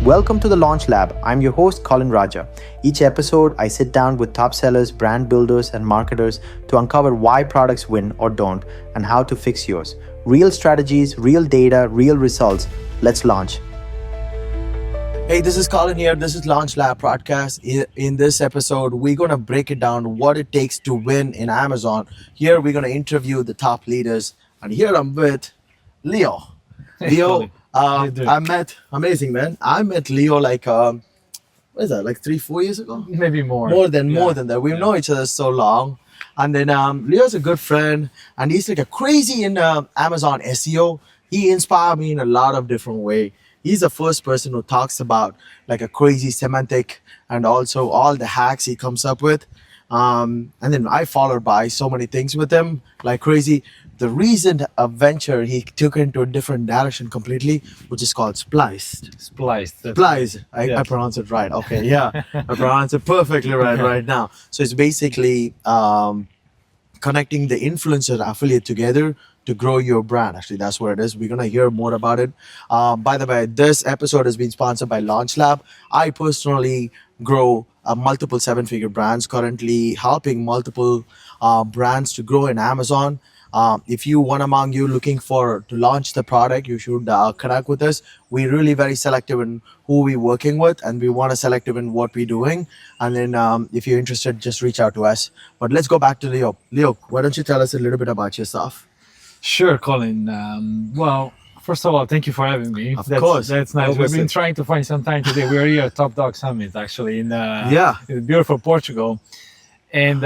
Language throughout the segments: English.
Welcome to the Launch Lab. I'm your host, Colin Raja. Each episode, I sit down with top sellers, brand builders, and marketers to uncover why products win or don't and how to fix yours. Real strategies, real data, real results. Let's launch. Hey, this is Colin here. This is Launch Lab podcast. In this episode, we're going to break it down what it takes to win in Amazon. Here, we're going to interview the top leaders. And here I'm with Leo. Leo, I met Leo like, what is that, like 3-4 years ago? Maybe more. More than that. We've known each other so long. And then Leo's a good friend, and he's like a crazy in Amazon SEO. He inspired me in a lot of different ways. He's the first person who talks about like a crazy semantic and also all the hacks he comes up with. And then I followed by so many things with him, like crazy. The recent venture he took into a different direction completely, which is called Spliced. Spliced. I pronounce it right. Okay, yeah. I pronounce it perfectly right now. So it's basically connecting the influencer affiliate together to grow your brand. Actually, that's what it is. We're going to hear more about it. By the way, this episode has been sponsored by Launch Lab. I personally grow multiple 7-figure brands, currently helping multiple brands to grow in Amazon. If one among you looking to launch the product, you should connect with us. We're really very selective in who we're working with, and we want to selective in what we're doing. And then if you're interested, just reach out to us. But let's go back to Leo. Leo, why don't you tell us a little bit about yourself? Sure, Colin. Well, first of all, thank you for having me. Of course. That's nice. We've been trying to find some time today. We're here at Top Dog Summit, actually, in beautiful Portugal. And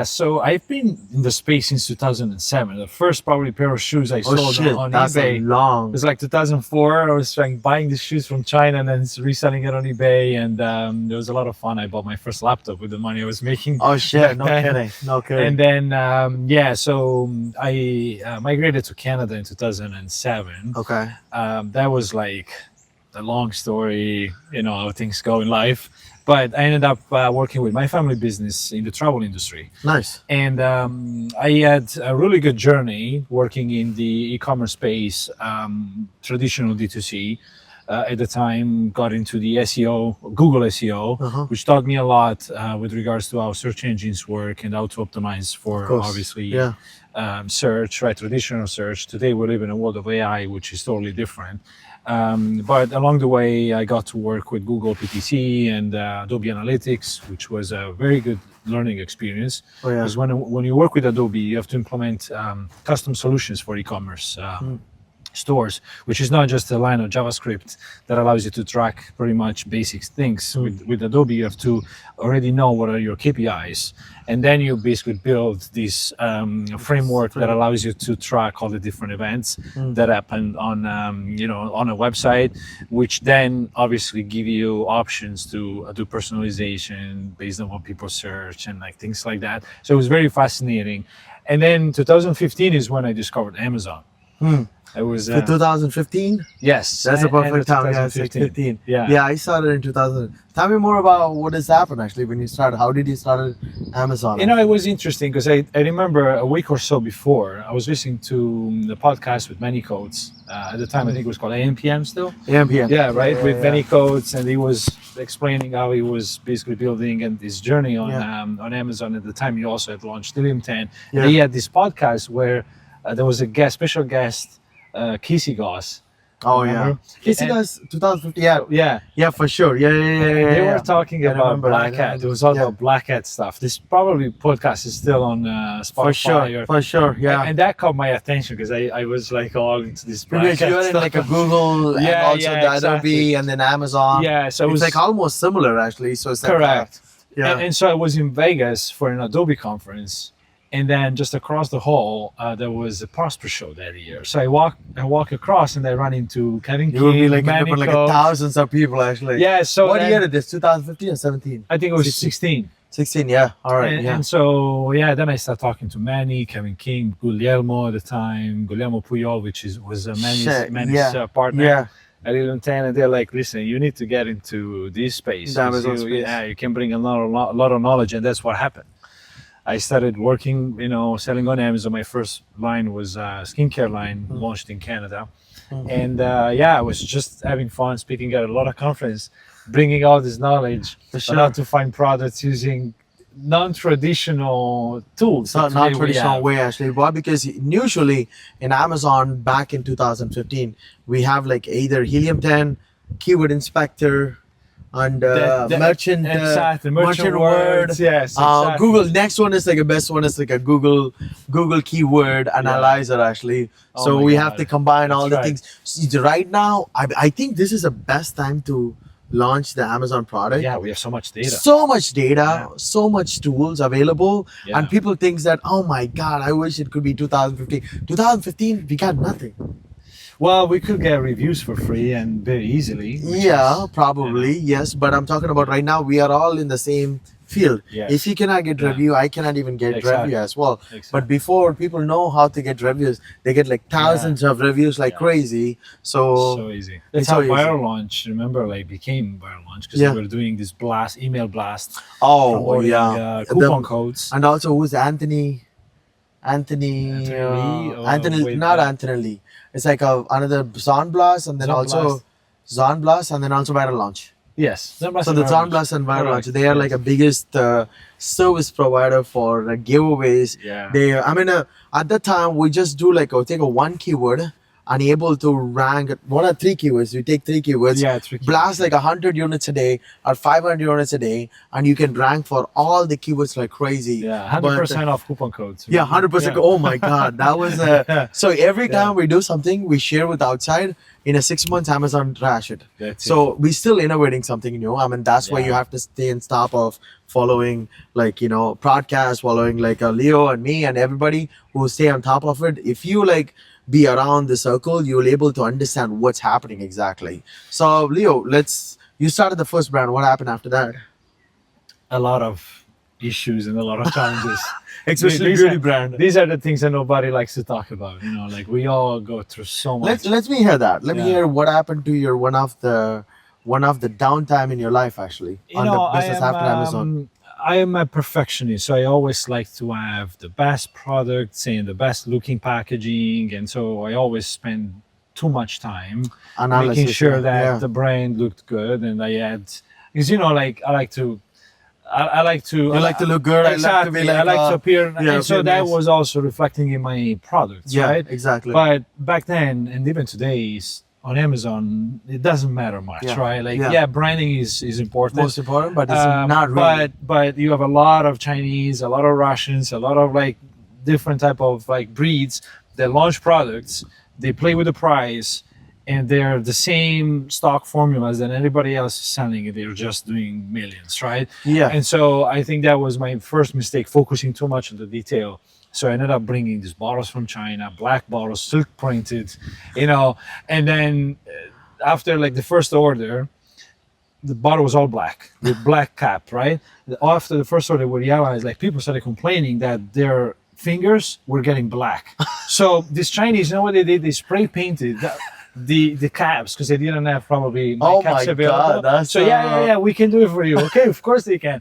so I've been in the space since 2007. The first probably pair of shoes I sold on eBay. Long. It was like 2004. I was buying these shoes from China and then reselling it on eBay. And it was a lot of fun. I bought my first laptop with the money I was making. Oh shit! No kidding. And then so I migrated to Canada in 2007. Okay. That was like a long story, how things go in life. But I ended up working with my family business in the travel industry. Nice. And I had a really good journey working in the e-commerce space, traditional D2C. At the time, got into the SEO, Google SEO, which taught me a lot with regards to how search engines work and how to optimize for obviously search, right? Traditional search. Today we live in a world of AI, which is totally different. But along the way, I got to work with Google PPC and Adobe Analytics, which was a very good learning experience. Because when you work with Adobe, you have to implement custom solutions for e-commerce stores, which is not just a line of JavaScript that allows you to track pretty much basic things. With Adobe, you have to already know what are your KPIs, and then you basically build this framework that allows you to track all the different events that happen on on a website, which then obviously give you options to do personalization based on what people search and like things like that. So it was very fascinating. And then 2015 is when I discovered Amazon. It was 2015. Yes, that's a perfect time. Yeah, 2015. Yeah, I started in 2000. Tell me more about what has happened actually when you started. How did you start Amazon? It was interesting because I remember a week or so before I was listening to the podcast with Many Codes. At the time, I think it was called AMPM still. AMPM. Yeah, right. With Many Codes, and he was explaining how he was basically building and his journey on Amazon. At the time, he also had launched Helium 10. Yeah. And he had this podcast where there was a special guest. Casey Goss. Oh yeah, Casey Goss, 2015. Yeah, for sure. Yeah. They were talking about Black Hat. It was all about Black Hat stuff. This probably podcast is still on Spotify. For sure. Yeah. And that caught my attention because I was like all into this Black Hat Hat stuff. Like a Google, and also the Adobe, and then Amazon. Yeah, so it's like almost similar actually. So it's correct. And so I was in Vegas for an Adobe conference. And then just across the hall, there was a Prosper show that year. So I walk across and I run into Kevin King. You will be like thousands of people actually. Yeah. So what year did this? 2015 or 17? I think it was 16. 16. Yeah. All right. And so then I started talking to Manny, Kevin King, Guglielmo at the time, Guglielmo Puyol, which was Manny's partner. At Helium 10, and they're like, listen, you need to get into this space. You can bring a lot of knowledge, and that's what happened. I started working, selling on Amazon. My first line was a skincare line launched in Canada. And I was just having fun speaking at a lot of conference, bringing all this knowledge For on how to find products using non-traditional tools. Not, that not today we traditional have. way actually. Why? Because usually in Amazon back in 2015, we have like either Helium 10, Keyword Inspector, and merchant exactly, merchant word. words, yes, exactly. Google. Next one is like the best one is like a Google keyword analyzer actually. Oh So my we have God. to combine all That's the right. things. Right now, I think this is the best time to launch the Amazon product. Yeah, we have so much data. So much data, Yeah. so much tools available, Yeah. and people think that, oh my God, I wish it could be 2015. 2015, we got nothing. Well, we could get reviews for free and very easily. which Yeah, is, probably, yes. But I'm talking about right now, we are all in the same field. Yes. If you cannot get Yeah. review, I cannot even get Exactly. review as well. Exactly. But before people know how to get reviews, they get like thousands of reviews like Yeah. crazy. So, so easy. That's it's how so easy. Viral Launch, remember, like became Viral Launch because Yeah. we were doing this email blast, oh promoting yeah, coupon codes. and also who's Anthony Anthony Lee or Anthony, with not the- Anthony Lee. It's like another Zonblast, and then also Zonblast, and then also Viral Launch. Yes. So the Zonblast and Viral Launch, they are like a biggest service provider for giveaways. Yeah. At that time we just do like take a one keyword and able to rank. What are three keywords? You take three keywords. Yeah, three blast keywords. like 100 units a day or 500 units a day, and you can rank for all the keywords like crazy. Yeah, 100% off coupon codes. Yeah, 100%. Yeah. Oh my God, that was so every time we do something, we share with outside. In a 6 months, Amazon trash it. That's So we still innovating something new. I mean, that's why Yeah. you have to stay on top of following, like podcasts, following like Leo and me and everybody who stay on top of it. If you like be around the circle, you'll able to understand what's happening exactly. So Leo, you started the first brand. What happened after that? A lot of issues and a lot of challenges. Especially These beauty are- brand. These are the things that nobody likes to talk about. Like we all go through so much. Let me hear that. Let me Yeah. hear what happened to your one of the downtime in your life actually on the business after Amazon. I am a perfectionist, so I always like to have the best products and the best looking packaging, and so I always spend too much time Analysis, making sure that yeah. the brand looked good, and I had because like I like to. I like to. You like to look good. Exactly. I like to be like, appear, yeah, and so appear that nice. was also reflecting in my products, yeah, right? exactly. But back then, and even today, on Amazon, it doesn't matter much, Yeah. right? Like, Yeah. branding is important. Most important, but it's not really. But you have a lot of Chinese, a lot of Russians, a lot of like different type of like breeds that launch products. They play with the price, and they're the same stock formulas that anybody else is selling. They're just doing millions, right? Yeah. And so I think that was my first mistake, focusing too much on the detail. So I ended up bringing these bottles from China, black bottles, silk printed, and then after like the first order, the bottle was all black with black cap, right? After the first order, we realized like people started complaining that their fingers were getting black. So these Chinese, what they did? They spray painted the caps because they didn't have probably my Oh caps my available. God, that's, so yeah, we can do it for you. Okay, of course they can.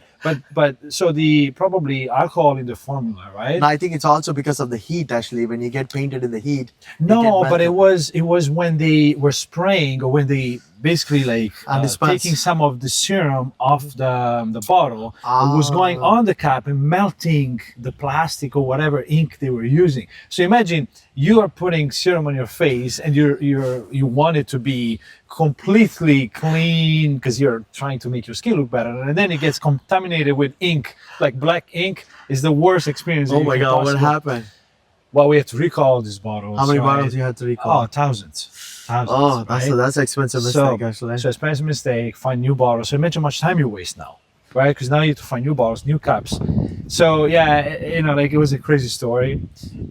But so the probably alcohol in the formula, right? And I think it's also because of the heat. Actually, when you get painted in the heat. No, but it melted. was when they were spraying or when they basically like And dispense. taking some of the serum off the bottle. It was going Ah. on the cap and melting the plastic or whatever ink they were using. So imagine you are putting serum on your face and you want it to be completely clean because you're trying to make your skin look better, and then it gets contaminated with ink. Like black ink is the worst experience. that Oh you my can God, what possibly- happened? Well, we have to recall these bottles. How many right? bottles you had to recall? Oh, thousands. Oh, that's right? that's expensive mistake actually. So expensive mistake, find new bottles. So imagine how much time you waste now, right? Because now you have to find new bottles, new cups. So yeah, like it was a crazy story.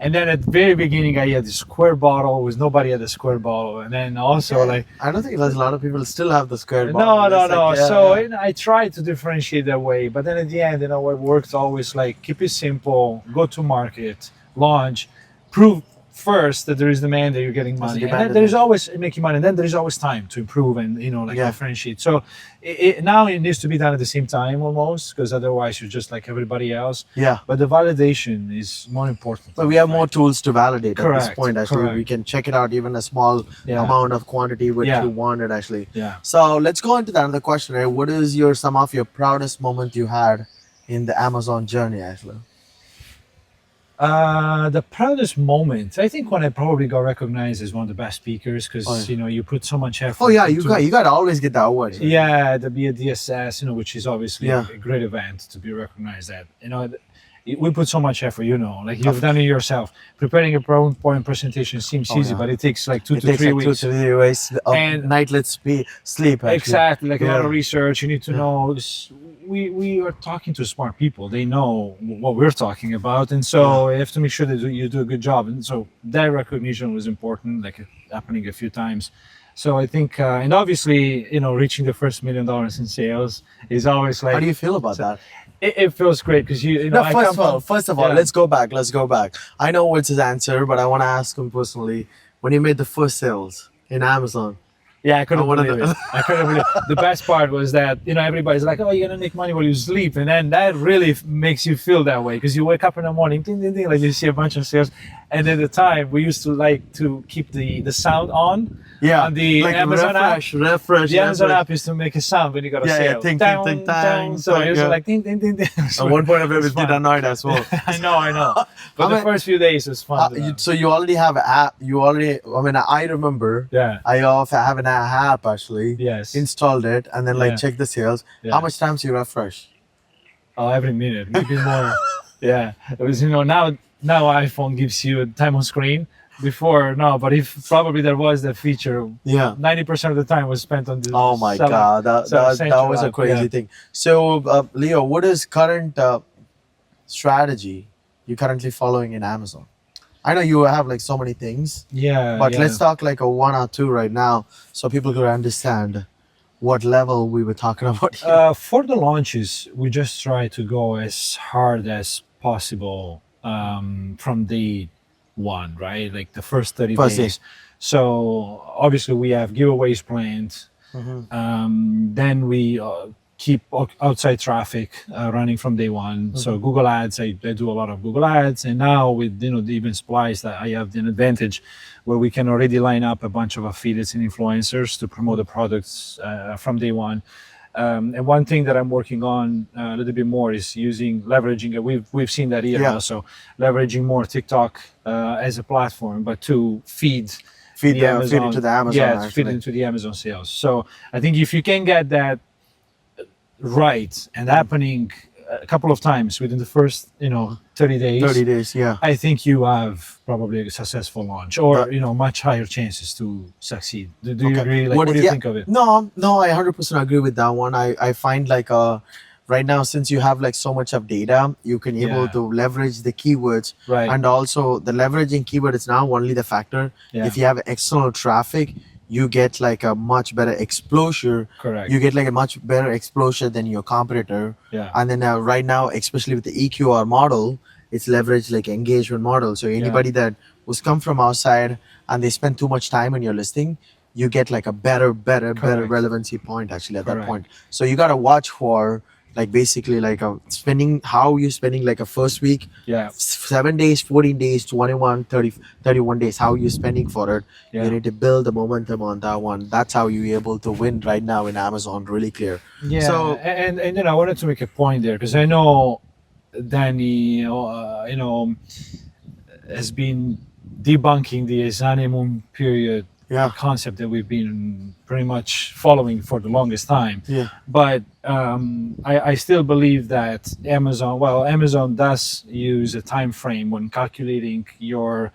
And then at the very beginning, I had the square bottle, was nobody had the square bottle. And then also like, I don't think there's a lot of people still have the square no. bottle. It's like, yeah, So yeah. I tried to differentiate that way. But then at the end, what worked always like keep it simple, go to market, launch, prove first that there is demand, that you're getting money, and then there is always making money, and then there is always time to improve and differentiate. So now it needs to be done at the same time almost, because otherwise you're just like everybody else. Yeah. But the validation is more important. But we have more tools to validate at this point. Actually, correct. we can check it out even a small amount of quantity which you wanted actually. Yeah. So let's go into that other question. Right? What is some of your proudest moment you had in the Amazon journey actually? The proudest moment, I think, when I probably got recognized as one of the best speakers, because you put so much effort. Oh yeah, you got to always get that award. Yeah, to be a DSS, which is obviously a great event to be recognized at. We put so much effort. Like you've done it yourself. Preparing a PowerPoint presentation seems easy, but it takes like 2 to 3 weeks. 2 to 3 weeks of nightless sleep. Actually. Exactly, like a lot of research. You need to know. We are talking to smart people. They know what we're talking about, and so you have to make sure that you do a good job. And so that recognition was important, like happening a few times. So I think, and obviously, reaching the first $1 million in sales is always like. How do you feel about that? It feels great because First of all, let's go back. I know what's his answer, but I want to ask him personally. When you made the first sales in Amazon. Yeah, I couldn't believe it. The best part was that, everybody's like, oh, you're going to make money while you sleep. And then that really makes you feel that way, because you wake up in the morning, ding, ding, ding, like you see a bunch of sales. And at the time, we used to like to keep the sound on. Yeah, on the like Amazon refresh. The Amazon app is to make a sound when you got a sale. Ting, ting, ting, ting. So it was like ding, ding, ding, ding. At one point, I was getting annoyed as well. I know. But the first few days was fun. So you already have an app. I remember. Yeah. I also have an app actually. Yes. Installed it and then check the sales. Yeah. How much times you refresh? Oh, every minute, maybe more. Yeah. It was now iPhone gives you time on screen. Before, no, but if probably there was that feature, 90% of the time was spent on this. Oh my God, that was a crazy thing. So, Leo, what is current strategy you currently following in Amazon? I know you have like so many things. Yeah. But let's talk like a 1 or 2 right now, so people could understand what level we were talking about here. For the launches, we just try to go as hard as possible from day one, right? Like the first 30 days. So obviously we have giveaways planned. Then we keep outside traffic running from day one. So Google Ads, I do a lot of Google Ads, and now with even Spliced, I have an advantage where we can already line up a bunch of affiliates and influencers to promote the products from day one. And one thing that I'm working on a little bit more is leveraging it. We've seen that here also, leveraging more TikTok as a platform, but to feed into the Amazon. Feed into the Amazon sales. So I think if you can get that right and happening a couple of times within the first 30 days. 30 days, yeah. I think you have probably a successful launch, or much higher chances to succeed. Do you agree? Like, what do you think of it? No, I 100% agree with that one. I find like right now, since you have like so much of data, you can able to leverage the keywords, right? And also the leveraging keyword is now only the factor. If you have external traffic, you get like a much better exposure. Correct. You get like a much better exposure than your competitor. Yeah. And then right now, especially with the EQR model, it's leveraged like engagement model. So anybody that was come from outside and they spend too much time on your listing, you get like a better relevancy point actually at that point. So you got to watch for like basically like how you're spending like a first week, 7 days, 14 days, 21, 30, 31 days, how you're spending for it. You need to build the momentum on that one. That's how you're able to win right now in Amazon, really clear. Yeah. So and I wanted to make a point there, because I know Danny has been debunking the honeymoon period concept that we've been pretty much following for the longest time. But I still believe that Amazon does use a time frame when calculating your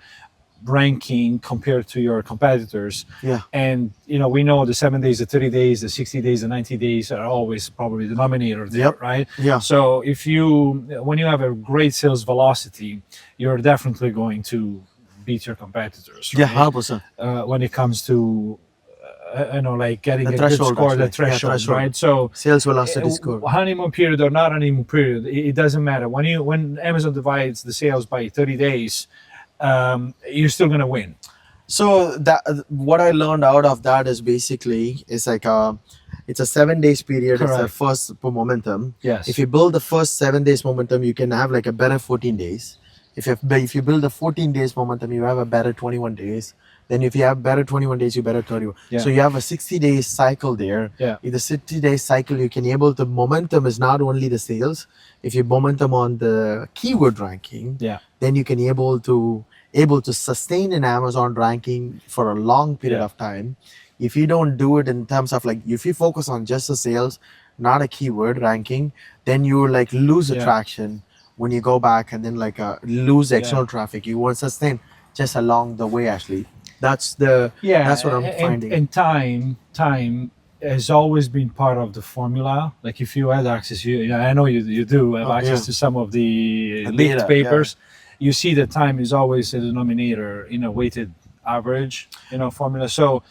ranking compared to your competitors. And we know the 7 days, the 30 days, the 60 days, the 90 days are always probably the denominator there, right? So when you have a great sales velocity, you're definitely going to beat your competitors, right? 100%. When it comes to like getting the a threshold, good score, the threshold, right? So sales velocity score, honeymoon period or not honeymoon period, it doesn't matter. When Amazon divides the sales by 30 days, you're still going to win. So that what I learned out of that is basically it's like it's a 7 days period. It's the Correct. first momentum. Yes. If you build the first 7 days momentum, you can have like a better 14 days. If you build the 14 days momentum, you have a better 21 days. Then if you have better 21 days, you better 31. Yeah. So you have a 60 days cycle there. Yeah. In the 60 days cycle, you can able to momentum is not only the sales. If you momentum on the keyword ranking, Yeah. then you can able to sustain an Amazon ranking for a long period Yeah. of time. If you don't do it in terms of like, if you focus on just the sales, not a keyword ranking, then you like lose Yeah. attraction when you go back and then like lose external traffic. You won't sustain just along the way. Actually, that's that's what I'm finding. And time has always been part of the formula. Like if you had access, I know you do have access to some of the leaked data, papers. You see that time is always a denominator in a weighted average, formula. So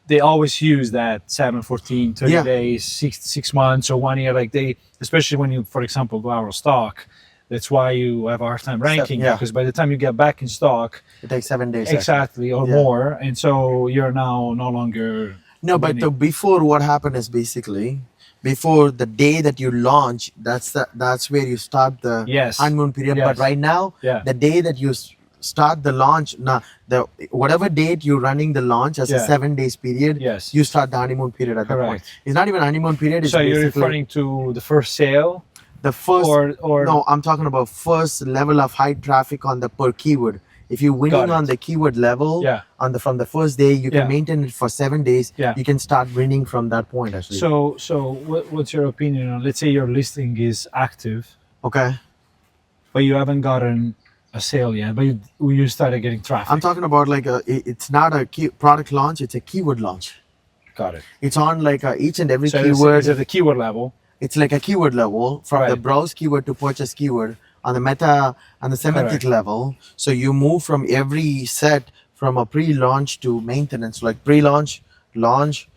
they always use that 7, 14, 30 days, 6 months or 1 year. Like especially when you, for example, go out of stock, that's why you have a hard time ranking, because by the time you get back in stock, it takes 7 days. Exactly, or more. And so you're now no longer... No, but before what happened is basically, before the day that you launch, that's where you start the honeymoon period. But right now, the day that you start the launch, now whatever date you're running the launch as a 7 days period, you start the honeymoon period at that point. It's not even honeymoon period. It's so you're referring to the first sale? The first, no, I'm talking about first level of high traffic on the per keyword. If you're winning on the keyword level, from the first day, you can maintain it for 7 days. You can start winning from that point, actually. So what's your opinion on, let's say your listing is active, okay, but you haven't gotten a sale yet, but you started getting traffic. I'm talking about like it's not a product launch, it's a keyword launch. Got it. It's on like each and every keyword. It's at the keyword level. It's like a keyword level from the browse keyword to purchase keyword on the meta and the semantic level. So you move from every set from a pre-launch to maintenance, like pre-launch, launch,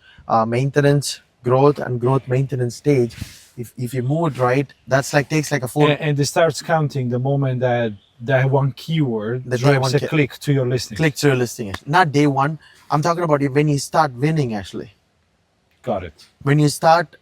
maintenance, growth, and growth maintenance stage. If you move it right, that's like takes like a 4. And it starts counting the moment that one keyword drives a click to your listing. Click to your listing, not day one. I'm talking about when you start winning, actually. Got it. When you start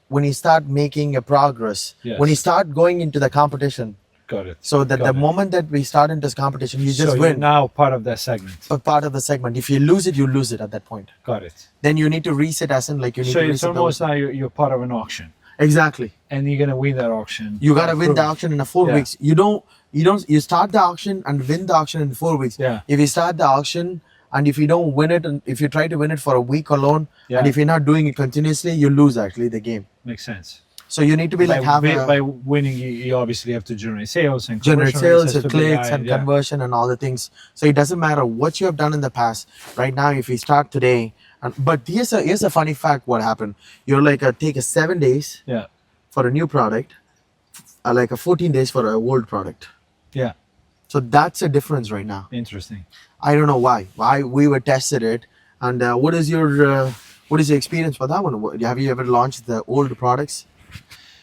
making a progress, when you start going into the competition. Got it. So that the moment that we start into this competition, you just win. You're now part of that segment. But part of the segment. If you lose it, you lose it at that point. Got it. Then you need to reset as in like you need to reset. So it's almost now you're part of an auction. Exactly. And you're gonna win that auction. You gotta win the auction in 4 weeks. You start the auction and win the auction in 4 weeks. If you start the auction and if you don't win it, and if you try to win it for a week alone, and if you're not doing it continuously, you lose actually the game. Makes sense. So you need to be by winning, you obviously have to generate sales and clicks and conversion and all the things. So it doesn't matter what you have done in the past. Right now, if you start today, but here's a funny fact. What happened? You're like take a 7 days for a new product, like a 14 days for an old product. Yeah. So that's a difference right now. Interesting. I don't know why we were tested it. And what is your experience for that one? Have you ever launched the old products?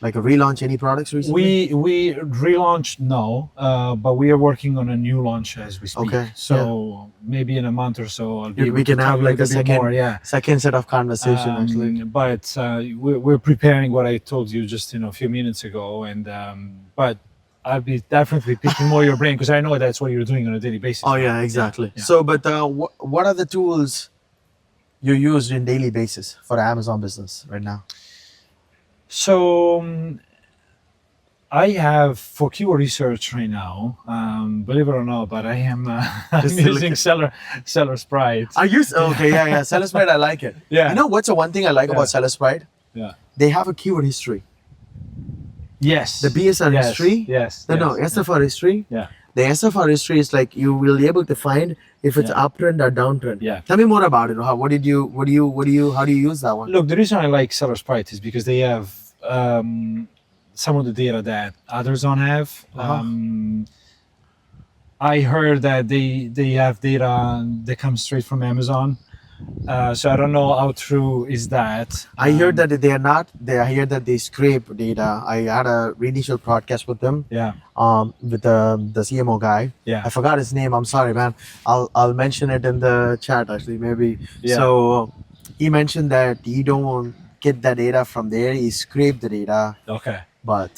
Like a relaunch any products recently? We relaunched but we are working on a new launch as we speak. Okay. So maybe in a month or so we can have like a second set of conversation actually. But we're preparing what I told you just a few minutes ago, and but I'll be definitely picking more your brain because I know that's what you're doing on a daily basis. Oh yeah, exactly. Yeah. So, but what are the tools you use on daily basis for the Amazon business right now? So I have for keyword research right now, believe it or not, but I am I'm using Seller Sprite. I use Seller Sprite. I like it. Yeah. You know what's the one thing I like about Seller Sprite? Yeah. They have a keyword history. Yes. The BSR history. Yes. No, SFR history. Yeah. The SFR history is like you will be able to find if it's uptrend or downtrend. Yeah. Tell me more about it. How do you use that one? Look, the reason I like Seller Sprite is because they have some of the data that others don't have. I heard that they have data that comes straight from Amazon. So I don't know how true is that. I hear that they are not. I hear that they scrape data. I had a initial podcast with them. Yeah. With the CMO guy. Yeah. I forgot his name. I'm sorry, man. I'll mention it in the chat actually, maybe. Yeah. So he mentioned that you don't get the data from there. He scraped the data, Okay. but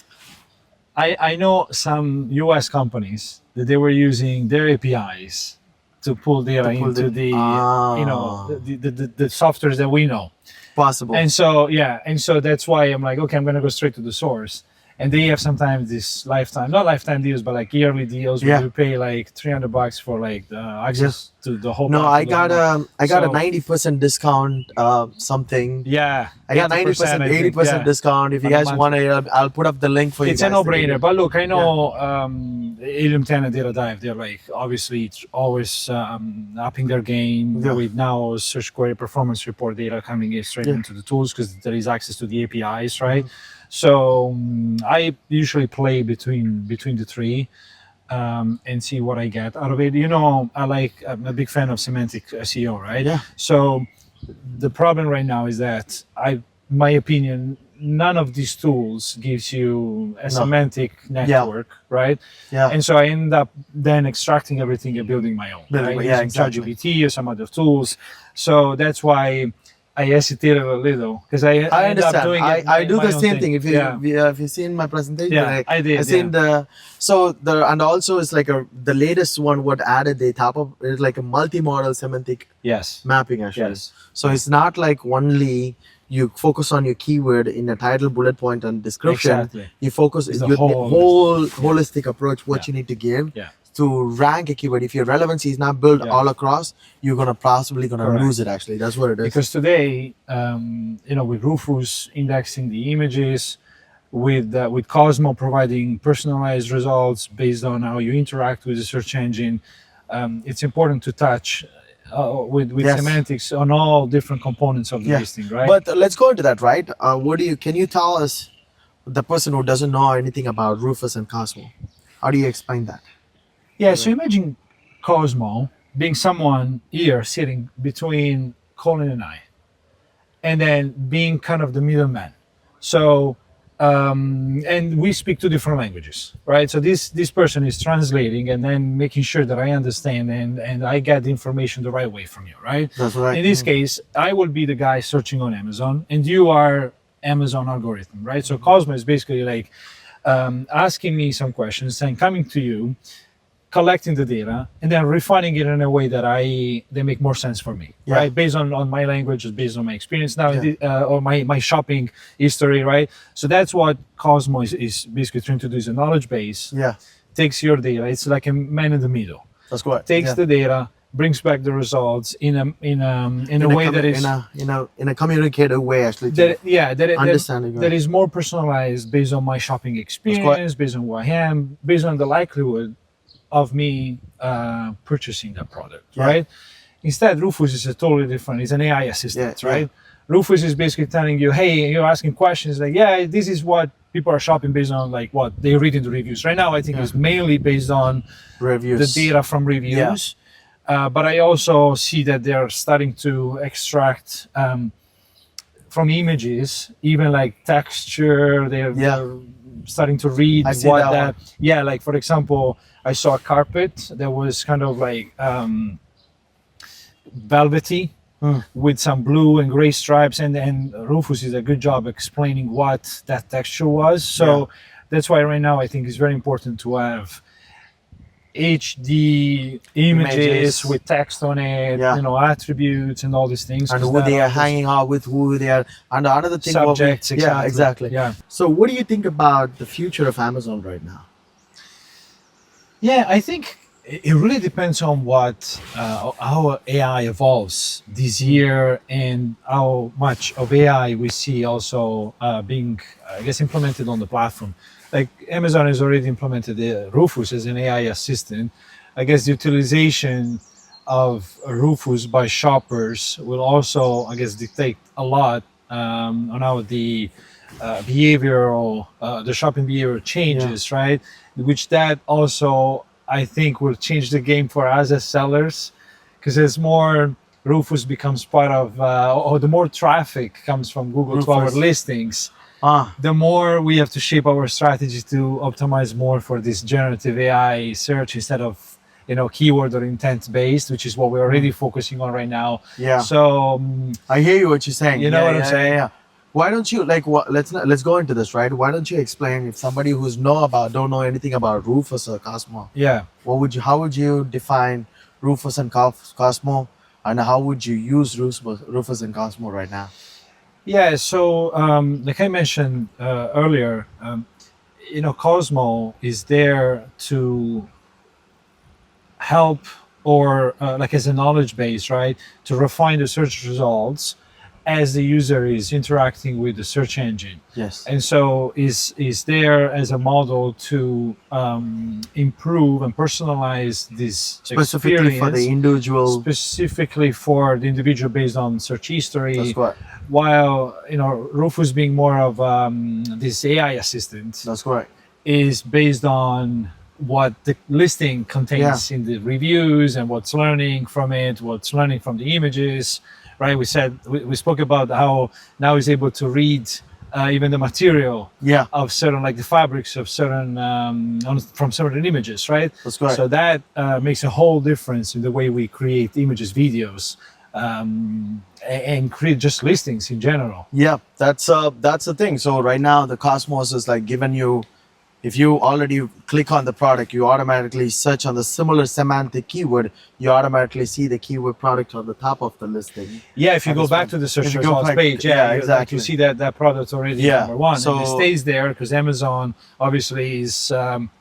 I know some US companies that they were using their APIs to pull data To pull into the- you know, the softwares that we know. possible. And so, yeah, and so that's why I'm like, okay, I'm gonna go straight to the source. And they have sometimes this not lifetime deals, but like yearly deals where Yeah. you pay like $300 for like the access to the whole. No, I got platform. I got a So- 90% discount. Something. Yeah, I got 90%, 80% discount. If you On a guys month. want it, I'll put up the link for you. It's guys a no-brainer. But look, I know Helium 10 and Data Dive, they're like obviously always upping their game Yeah. with now search query performance report data coming in straight into the tools because there is access to the APIs, right? So I usually play between the three and see what I get out of it. You know, I'm a big fan of semantic SEO, right? Yeah. So the problem right now is that my opinion, none of these tools gives you a semantic network, right? Yeah. And so I end up then extracting everything and building my own, right? Yeah, Using exactly. ChatGPT or some other tools. So that's why I hesitated a little because I end understand. up doing it I do my the own same thing. If you yeah. if you seen my presentation, Yeah, I did, I seen and also it's like the latest one. What added they top up is like a multi-model semantic Yes. mapping actually. Yes. So it's not like only you focus on your keyword in a title, bullet point, and description. Exactly. You focus It's the the whole holistic approach. What Yeah. you need to give. Yeah. To rank a keyword, if your relevancy is not built Yeah. all across, you're gonna possibly Correct. lose it. Actually, that's what it is. Because today, you know, with Rufus indexing the images, with Cosmo providing personalized results based on how you interact with the search engine, it's important to touch with Yes. semantics on all different components of the Yeah. listing, right? But let's go into that, right? Can you tell us, the person who doesn't know anything about Rufus and Cosmo, how do you explain that? Yeah, so imagine Cosmo being someone here sitting between Colin and I, and then being kind of the middleman. So, and we speak two different languages, right? So this person is translating and then making sure that I understand and I get the information the right way from you, right? That's right. In this case, I will be the guy searching on Amazon, and you are Amazon algorithm, right? So Cosmo is basically like asking me some questions and coming to you, collecting the data and then refining it in a way that they make more sense for me, Yeah. right? Based on my language, based on my experience now, Yeah. or my shopping history, right? So that's what Cosmo is basically trying to do, is a knowledge base, Yeah, takes your data. It's like a man in the middle, that's correct. takes Yeah. the data, brings back the results in a way that is in a communicative way, actually. Understanding, that is more personalized based on my shopping experience, based on who I am, based on the likelihood of me purchasing that product, Yeah. right? Instead, Rufus is a totally different. It's an AI assistant, Yeah, right? Rufus is basically telling you, hey, you're asking questions like, yeah, this is what people are shopping based on, like what they read in the reviews. Right now, I think it's mainly based on reviews. the data from reviews. But I also see that they're starting to extract from images, even like texture. They're starting to read I see what that that. Yeah, like for example, I saw a carpet that was kind of like velvety with some blue and gray stripes, and Rufus did a good job explaining what that texture was. So that's why right now I think it's very important to have HD images with text on it, you know, attributes and all these things. And who they are hanging out with, who they are, and another thing. Subjects, exactly. Yeah. So, what do you think about the future of Amazon right now? Yeah, I think it really depends on what how AI evolves this year and how much of AI we see also being, I guess, implemented on the platform. Like Amazon has already implemented Rufus as an AI assistant. I guess the utilization of Rufus by shoppers will also, I guess, dictate a lot on how the behavioral, the shopping behavior changes, right? Which that also, I think, will change the game for us as sellers, because as more Rufus becomes part of, or the more traffic comes from Google to our Rufus. listings, Ah, the more we have to shape our strategy to optimize more for this generative AI search instead of, keyword or intent based, which is what we're already focusing on right now. yeah. So, I hear you what you're saying. You know what I'm saying? Yeah. Why don't you like what? Let's go into this, right? Why don't you explain if somebody who's don't know anything about Rufus or Cosmo? yeah. How would you define Rufus and Cosmo, and how would you use Rufus and Cosmo right now? Yeah, so like I mentioned earlier, Cosmo is there to help or like as a knowledge base, right, to refine the search results as the user is interacting with the search engine. Yes. And so is there as a model to improve and personalize this Specifically for the experience, individual. specifically for the individual based on search history. That's correct. While Rufus being more of this AI assistant That's correct. is based on what the listing contains in the reviews and what's learning from it, what's learning from the images, right? We spoke about how now it's able to read even the material of certain, like the fabrics of certain from certain images, right? That's correct. So that makes a whole difference in the way we create images, videos, and create just listings in general. Yeah, that's the thing. So right now the Cosmos is like giving you, if you already click on the product, you automatically search on the similar semantic keyword, you automatically see the keyword product on the top of the listing. Yeah, if you go back to the search results page, exactly. you see that product already number one. So and it stays there because Amazon obviously is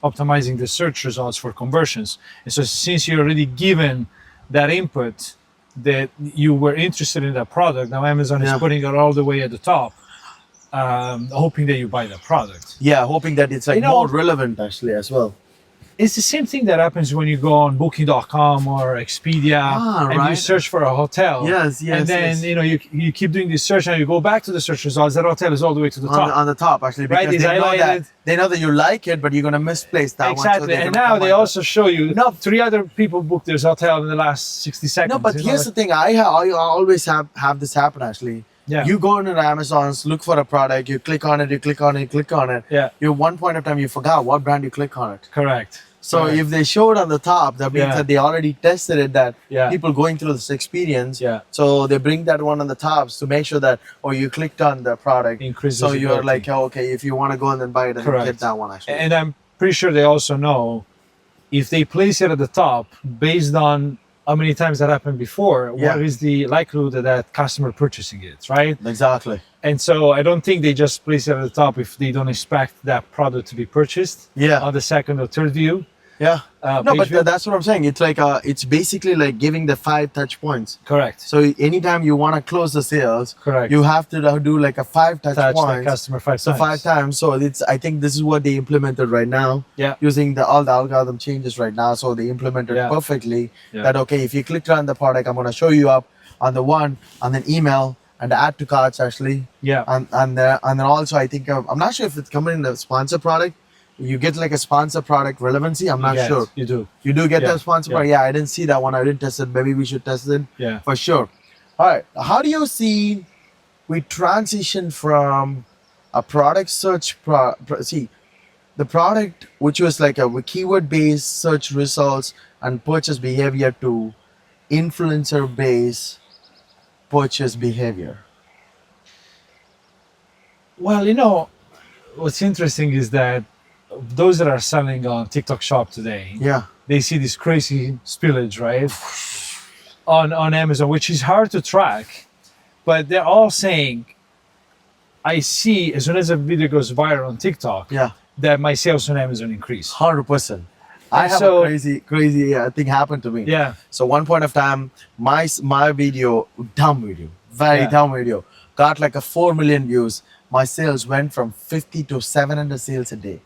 optimizing the search results for conversions. And so since you're already given that input that you were interested in that product, now Amazon is putting it all the way at the top. Hoping that you buy the product. Yeah, hoping that it's like more relevant actually as well. It's the same thing that happens when you go on Booking.com or Expedia and you search for a hotel. Yes. And then you keep doing this search and you go back to the search results. That hotel is all the way to the top. On the top actually, because they know that you like it, but you're gonna misplace that one. Exactly. And now they also show you 3 other people booked this hotel in the last 60 seconds. No, but here's the thing. I always have this happen actually. Yeah. You go into Amazon's, look for a product, you click on it. Yeah. You one point of time you forgot what brand you click on it. Correct. So if they show it on the top, that means that they already tested it, that people going through this experience. Yeah. So they bring that one on the tops to make sure that, you clicked on the product. Increases so you're visibility. like, okay, if you want to go and then buy it, then you get that one actually. And I'm pretty sure they also know if they place it at the top based on how many times that happened before, what is the likelihood of that customer purchasing it, right? Exactly. And so I don't think they just place it at the top if they don't expect that product to be purchased on the second or third view. Yeah. No, but that's what I'm saying. It's like it's basically like giving the 5 touch points. Correct. So anytime you want to close the sales, you have to do like a 5 touch points. The customer 5 times. So 5 times. So I think this is what they implemented right now. Yeah. Using all the algorithm changes right now. So they implemented perfectly that, okay, if you clicked on the product, I'm going to show you up on the one, and then email and add to carts actually. Yeah. And then also I think, I'm not sure if it's coming in the sponsor product. You get like a sponsor product relevancy. I'm not sure. You do. You do get that sponsor product. Yeah, I didn't see that one. I didn't test it. Maybe we should test it. Yeah. For sure. All right. How do you see we transition from a product search the product which was like a keyword based search results and purchase behavior to influencer based purchase behavior? Well, what's interesting is that those that are selling on TikTok Shop today, they see this crazy spillage, right, on Amazon, which is hard to track, but they're all saying, I see as soon as a video goes viral on TikTok, that my sales on Amazon increase. 100%. I have a crazy thing happen to me. Yeah. So one point of time, my video, very dumb video, got like 4 million views. My sales went from 50 to 700 sales a day.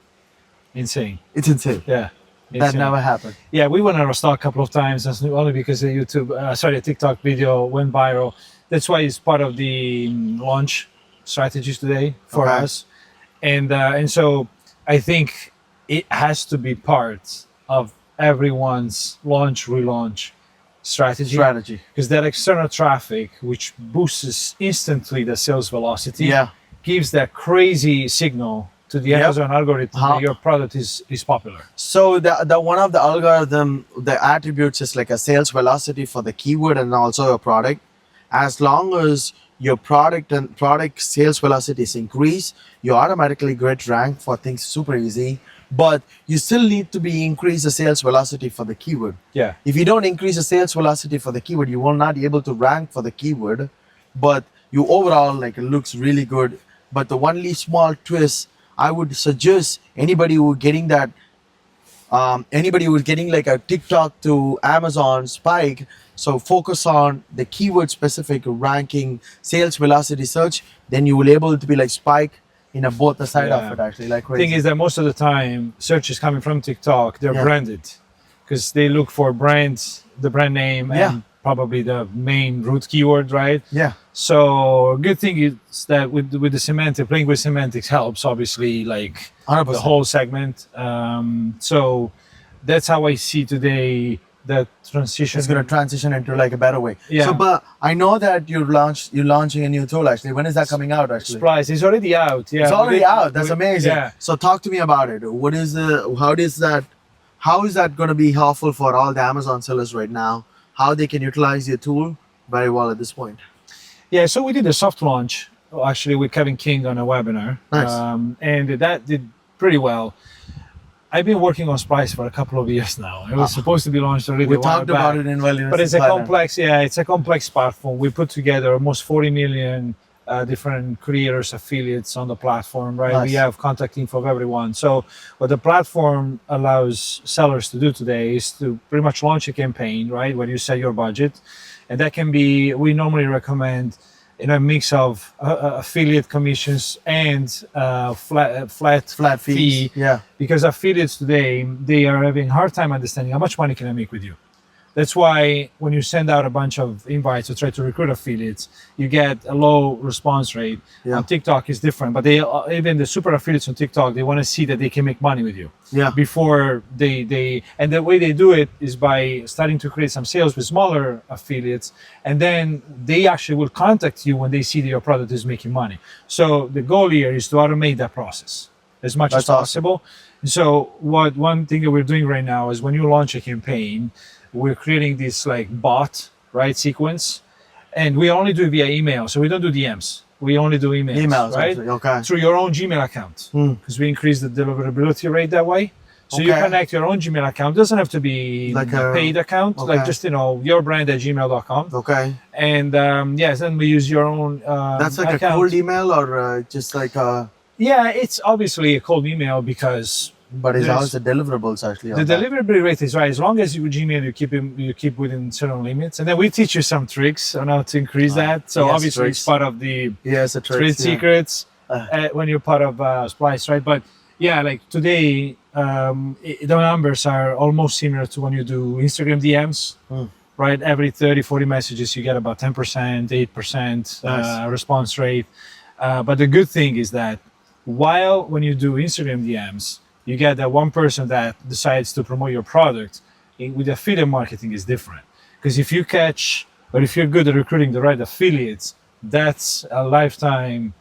Insane. It's insane. Yeah. That never happened. Yeah, we went on our stock a couple of times, only because the TikTok video went viral. That's why it's part of the launch strategies today for us. And so I think it has to be part of everyone's launch, relaunch strategy, because that external traffic, which boosts instantly the sales velocity, gives that crazy signal to the Amazon algorithm that your product is popular. So the one of the algorithm, the attributes is like a sales velocity for the keyword and also a product. As long as your product and product sales velocity is increased, you automatically get ranked for things super easy. But you still need to be increase the sales velocity for the keyword. Yeah. If you don't increase the sales velocity for the keyword, you will not be able to rank for the keyword. But you overall, like, it looks really good. But the only small twist I would suggest anybody who getting that, anybody who's getting like a TikTok to Amazon spike, so focus on the keyword specific ranking, sales velocity search, then you will able to be like spike in a both the side of it actually, like crazy. Thing is that most of the time search is coming from TikTok, they're branded because they look for brands, the brand name and probably the main root keyword, right? Yeah. So good thing is that with the semantic, playing with semantics helps obviously, like 100%. the whole segment. So that's how I see today that transition. It's going to transition into like a better way. Yeah. So, but I know that you're launching a new tool actually. When is that coming out actually? Spliced. It's already out. Yeah. It's already out. That's amazing. Yeah. So talk to me about it. What is how is that going to be helpful for all the Amazon sellers right now? How they can utilize your tool very well at this point? Yeah. So we did a soft launch actually with Kevin King on a webinar. Nice. And that did pretty well. I've been working on Spliced for a couple of years now. It was supposed to be launched already. We talked about it in Wellness, but it's a complex, it's a complex platform. We put together almost 40 million different creators, affiliates on the platform, right? Nice. We have contact info of everyone. So what the platform allows sellers to do today is to pretty much launch a campaign, right? When you set your budget, and that can be, we normally recommend a mix of affiliate commissions and flat fee. Yeah. Because affiliates today, they are having a hard time understanding how much money can I make with you. That's why when you send out a bunch of invites to try to recruit affiliates, you get a low response rate. Yeah. On TikTok is different, but they even the super affiliates on TikTok, they want to see that they can make money with you. Yeah. Before they and the way they do it is by starting to create some sales with smaller affiliates, and then they actually will contact you when they see that your product is making money. So the goal here is to automate that process as much as possible. Awesome. So one thing that we're doing right now is when you launch a campaign, we're creating this like bot, right, sequence, and we only do it via email. So we don't do DMs. We only do emails, right? Actually. Okay. Through your own Gmail account, because we increase the deliverability rate that way. So you connect your own Gmail account. It doesn't have to be like a paid account, like just, your brand at gmail.com. Okay. And yes, then we use your own That's like account. A cold email or just like a... Yeah, it's obviously a cold email because... But it's how's the deliverables actually? The deliverability rate is right. As long as you Gmail, you keep within certain limits, and then we teach you some tricks on how to increase that. So obviously it's part of the trade secrets when you're part of Splice, right? But yeah, like today, the numbers are almost similar to when you do Instagram DMs, right? Every 30, 40 messages, you get about 10%, 8% response rate. But the good thing is that when you do Instagram DMs, you get that one person that decides to promote your product. With affiliate marketing is different, because if you catch, or if you're good at recruiting the right affiliates, that's a lifetime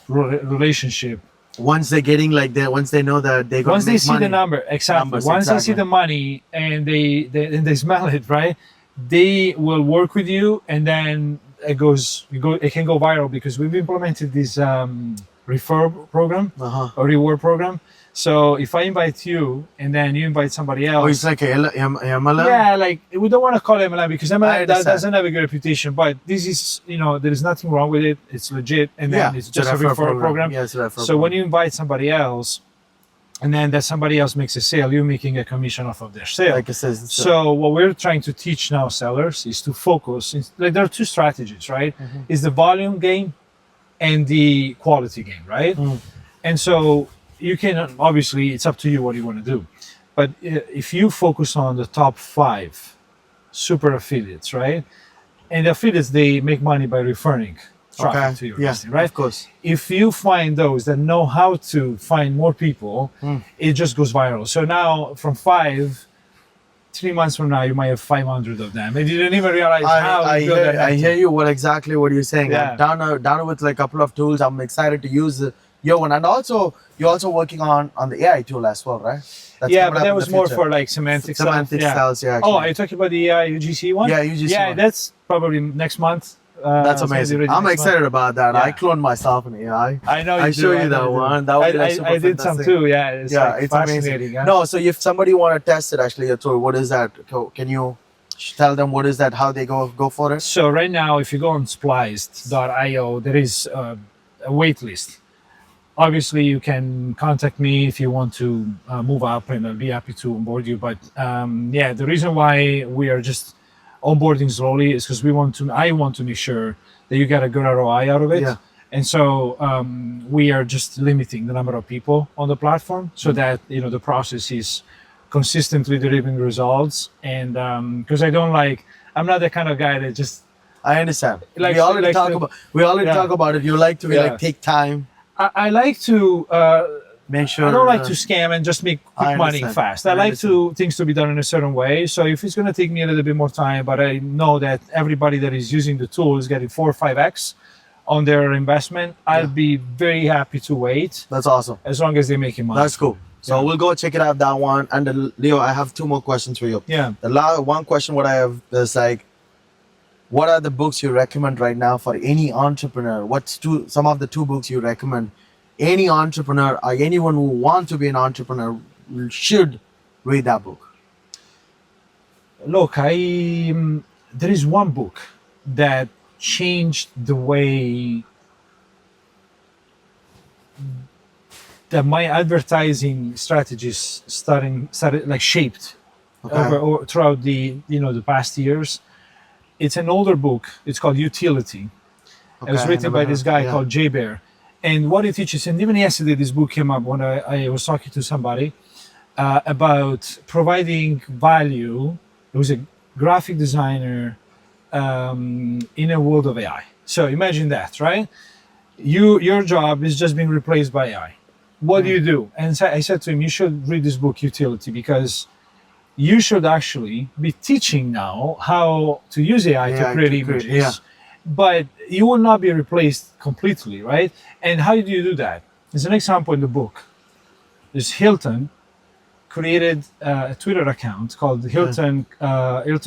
relationship. Once they're getting like that, once they know that they're going to make money. Once they see the number, exactly. Once they see the money and they smell it, right? They will work with you, and then it can go viral, because we've implemented this refer program or reward program. So if I invite you and then you invite somebody else, it's like a MLM. Yeah, like we don't want to call it MLM because MLM doesn't have a good reputation. But this is, there is nothing wrong with it. It's legit, and then it's just a referral program. Yeah, it's a referral program. When you invite somebody else, and then that somebody else makes a sale, you're making a commission off of their sale. Like it says. So what we're trying to teach now sellers is to focus. Like there are two strategies, right? Is the volume game and the quality game, right? And so you can, obviously, it's up to you what you want to do. But if you focus on the top 5 super affiliates, right? And the affiliates, they make money by referring traffic to your listing, right? Of course. If you find those that know how to find more people, it just goes viral. So now from 5, 3 months from now, you might have 500 of them, and you didn't even realize how you built that. I hear you. Exactly what you're saying. Yeah. I'm down with like a couple of tools. I'm excited to use your one, and also you're also working on the AI tool as well, right? That's Yeah, coming but up that in was the more future. for like semantic stuff. Semantic Yeah. styles, yeah. Oh, Actually. are you talking about the UGC one? Yeah, UGC Yeah, one. that's probably next month. That's it's gonna be amazing. ready I'm next excited month. about that. Yeah. I cloned myself in AI. I know. I You show do, you know that do. one. That would be like super I did some fantastic. too. Yeah, it's Yeah, like it's fascinating. amazing. Yeah? No, so if somebody want to test it, actually, your tool, what is that? Can you tell them what is that? How they go for it? So right now, if you go on Spliced.io, there is a wait list. Obviously, you can contact me if you want to move up, and I'll be happy to onboard you. But yeah, the reason why we are just onboarding slowly is because I want to make sure that you get a good ROI out of it. Yeah. And so we are just limiting the number of people on the platform so that the process is consistently delivering results. And because I'm not the kind of guy that just I understand. Like- we already like talk to- about. We already Yeah. talk about it. You like to Yeah. take time, I like to. make sure. I don't like to scam and just make quick I money understand. fast. I like things to be done in a certain way. So if it's going to take me a little bit more time, but I know that everybody that is using the tool is getting 4 or 5x on their investment, I'll be very happy to wait That's awesome. as long as they're making money. That's cool. So Yeah. we'll go check it out, that one. And Leo, I have 2 more questions for you. Yeah. The one question what I have is like, what are the books you recommend right now for any entrepreneur? What's some of the 2 books you recommend any entrepreneur or anyone who wants to be an entrepreneur should read that book? Look, there is one book that changed the way that my advertising strategies started like shaped over throughout the the past years. It's an older book. It's called Utility. It was written by this guy called Jay Bear. And what it teaches, and even yesterday this book came up when I was talking to somebody about providing value. It was a graphic designer in a world of AI. So imagine that, right? Your job is just being replaced by AI. What do you do? And so I said to him, you should read this book, Utility, because you should actually be teaching now how to use AI to create images. Yeah. But you will not be replaced completely, right? And how do you do that? There's an example in the book. There's Hilton created a Twitter account called Hilton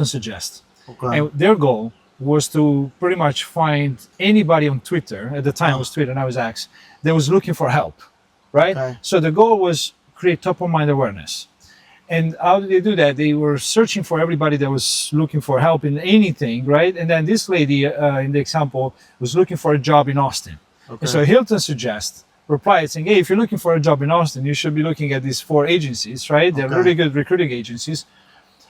Suggest. Okay. And their goal was to pretty much find anybody on Twitter, at the time it was Twitter, now it's X, that was looking for help, right? Okay. So the goal was create top of mind awareness. And how did they do that? They were searching for everybody that was looking for help in anything, right? And then this lady in the example was looking for a job in Austin. Okay. And so Hilton Suggest replied saying, hey, if you're looking for a job in Austin, you should be looking at these 4 agencies, right? They're really good recruiting agencies.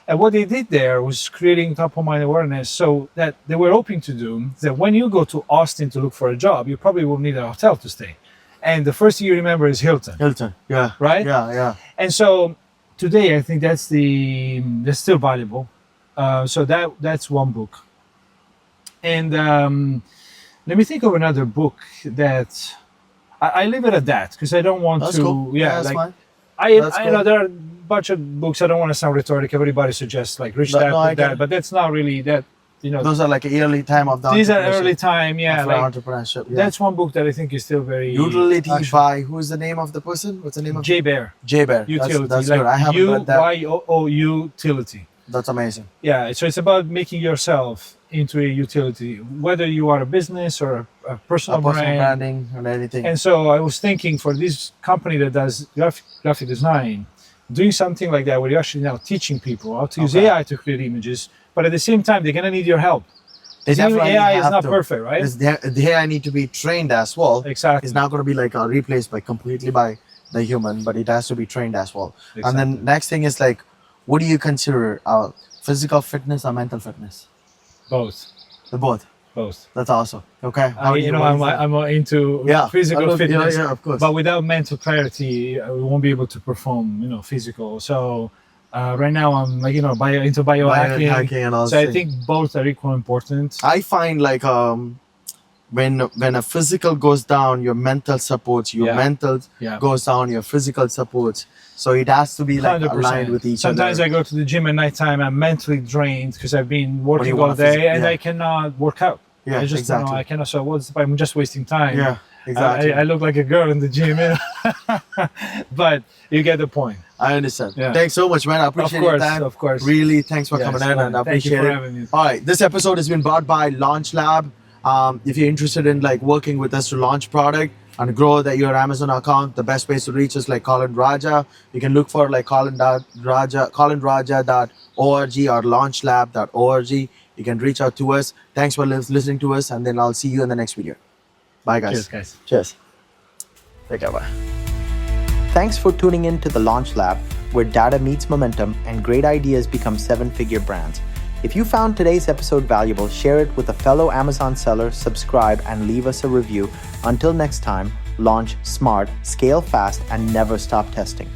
And what they did there was creating top of mind awareness so that they were hoping to do that when you go to Austin to look for a job, you probably will need a hotel to stay. And the first thing you remember is Hilton. Hilton. Yeah. Right? Yeah. And so today, I think that's still valuable. So that's one book. And let me think of another book that I leave it at that because I don't want That's to. cool. Yeah, that's like fine. I cool. know there are a bunch of books. I don't want to sound rhetoric. Everybody suggests like rich dad, No, I poor get dad, it. but that's not really that. Those are like early time of the These are entrepreneurship. early time. Yeah, of like entrepreneurship. Yeah. that's one book that I think is still very Utility actually- by who's the name of the person? What's the name of Jay Bear. Jay Bear. Utility. That's like good. I haven't read that. UYOO utility. That's amazing. Yeah, so it's about making yourself into a utility, whether you are a business or a personal, Personal brand. branding and anything. And so I was thinking for this company that does graphic design, doing something like that where you're actually now teaching people how to use AI to create images, but at the same time, they're going to need your help. They definitely AI is have not to. perfect, right? The AI need to be trained as well. Exactly. It's not going to be like replaced completely by the human, but it has to be trained as well. And then next thing is like, what do you consider physical fitness or mental fitness? Both. The both. Both. That's awesome. Okay. I'm into physical fitness, yeah, of course. but without mental clarity, we won't be able to perform, physical. So right now I'm like, into biohacking. Biohacking and all So I things. think both are equally important. I find like when a physical goes down, your mental supports, your mental Yeah. goes down, your physical supports. So it has to be like 100%. aligned with each Sometimes other. I go to the gym at nighttime. I'm mentally drained because I've been working all wanna day and yeah. I cannot work out. Yeah, I just exactly. I cannot. So what's the point? I'm just wasting time. Yeah, exactly. I look like a girl in the gym, you know? But you get the point. I understand. Yeah. Thanks so much, man. I appreciate course, your time. of course. Really, thanks for Yes, coming in, and I thank you appreciate for it. having me. All right, this episode has been brought by Launch Lab. If you're interested in like working with us to launch product and grow your Amazon account, the best ways to reach us like Colin Raja. You can look for like colinraja.org or launchlab.org. You can reach out to us. Thanks for listening to us, and then I'll see you in the next video. Bye, guys. Cheers, guys. Cheers. Take care. Bye. Thanks for tuning in to the Launch Lab, where data meets momentum and great ideas become seven-figure brands. If you found today's episode valuable, share it with a fellow Amazon seller, subscribe, and leave us a review. Until next time, launch smart, scale fast, and never stop testing.